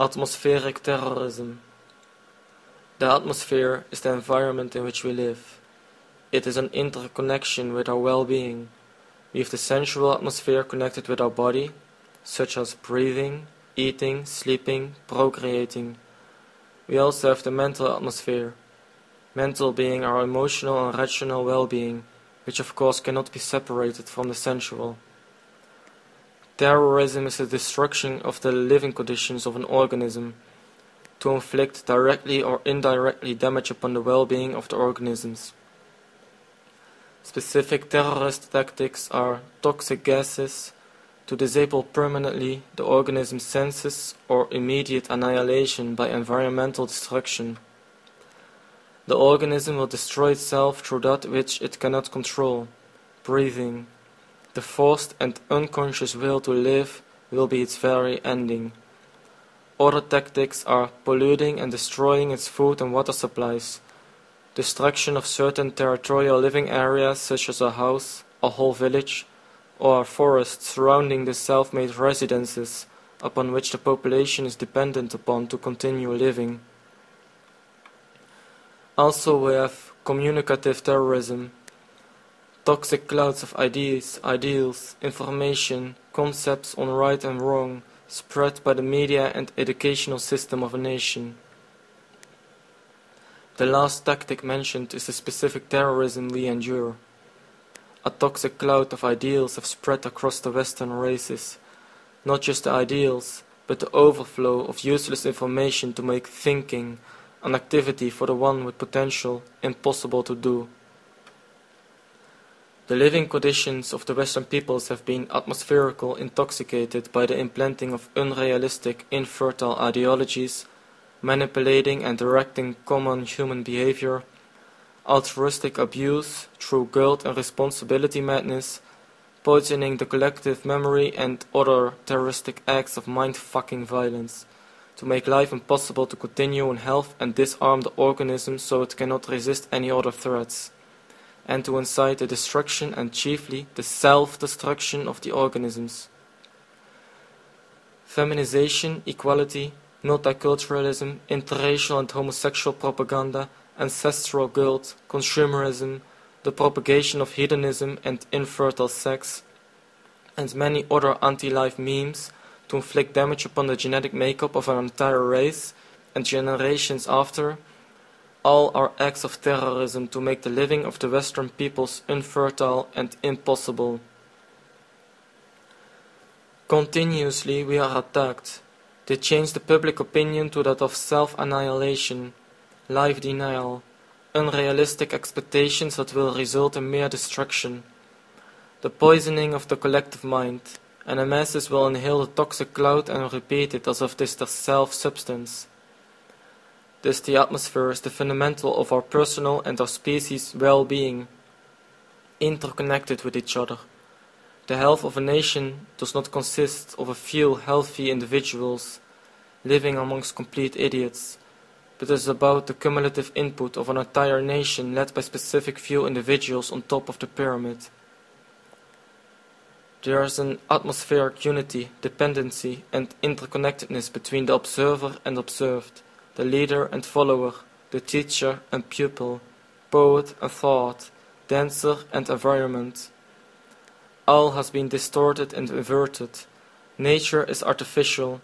Atmospheric terrorism. The atmosphere is the environment in which we live. It is an interconnection with our well-being. We have the sensual atmosphere connected with our body, such as breathing, eating, sleeping, procreating. We also have the mental atmosphere, mental being our emotional and rational well-being, which of course cannot be separated from the sensual. Terrorism is the destruction of the living conditions of an organism, to inflict directly or indirectly damage upon the well-being of the organisms. Specific terrorist tactics are toxic gases, to disable permanently the organism's senses, or immediate annihilation by environmental destruction. The organism will destroy itself through that which it cannot control, breathing. The forced and unconscious will to live will be its very ending. Other tactics are polluting and destroying its food and water supplies, destruction of certain territorial living areas such as a house, a whole village, or a forest surrounding the self-made residences upon which the population is dependent upon to continue living. Also we have communicative terrorism, toxic clouds of ideals, information, concepts on right and wrong, spread by the media and educational system of a nation. The last tactic mentioned is the specific terrorism we endure. A toxic cloud of ideals have spread across the Western races, not just the ideals, but the overflow of useless information to make thinking, an activity for the one with potential, impossible to do. The living conditions of the Western peoples have been atmospherically intoxicated by the implanting of unrealistic, infertile ideologies, manipulating and directing common human behavior, altruistic abuse through guilt and responsibility madness, poisoning the collective memory and other terroristic acts of mind-fucking violence, to make life impossible to continue in health and disarm the organism so it cannot resist any other threats, and to incite the destruction and chiefly the self-destruction of the organisms. Feminization, equality, multiculturalism, interracial and homosexual propaganda, ancestral guilt, consumerism, the propagation of hedonism and infertile sex, and many other anti-life memes to inflict damage upon the genetic makeup of an entire race and generations after, all are acts of terrorism to make the living of the Western peoples infertile and impossible. Continuously we are attacked. They change the public opinion to that of self-annihilation, life denial, unrealistic expectations that will result in mere destruction, the poisoning of the collective mind, and the masses will inhale the toxic cloud and repeat it as if it is their self-substance. Thus the atmosphere is the fundamental of our personal and our species' well-being, interconnected with each other. The health of a nation does not consist of a few healthy individuals living amongst complete idiots, but is about the cumulative input of an entire nation led by specific few individuals on top of the pyramid. There is an atmospheric unity, dependency, and interconnectedness between the observer and observed, the leader and follower, the teacher and pupil, poet and thought, dancer and environment. All has been distorted and inverted. Nature is artificial.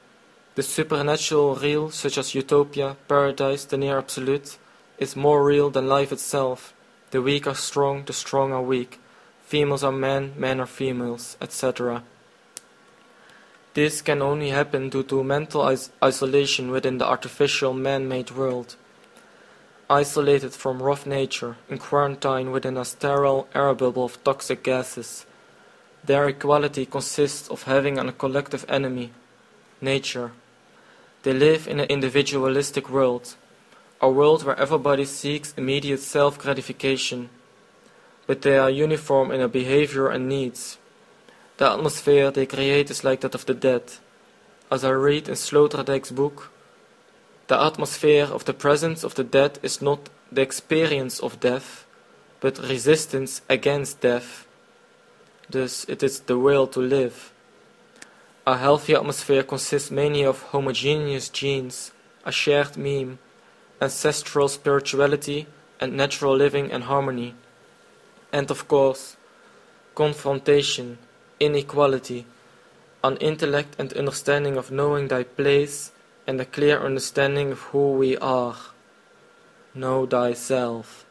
The supernatural real, such as utopia, paradise, the near absolute, is more real than life itself. The weak are strong, the strong are weak. Females are men, men are females, etc. This can only happen due to mental isolation within the artificial man-made world. Isolated from rough nature, in quarantine within a sterile air bubble of toxic gases. Their equality consists of having a collective enemy, nature. They live in an individualistic world, a world where everybody seeks immediate self-gratification, but they are uniform in their behavior and needs. The atmosphere they create is like that of the dead. As I read in Sloterdijk's book, the atmosphere of the presence of the dead is not the experience of death, but resistance against death. Thus it is the will to live. A healthy atmosphere consists mainly of homogeneous genes, a shared meme, ancestral spirituality, and natural living and harmony. And of course, confrontation, inequality, an intellect and understanding of knowing thy place, and a clear understanding of who we are. Know thyself.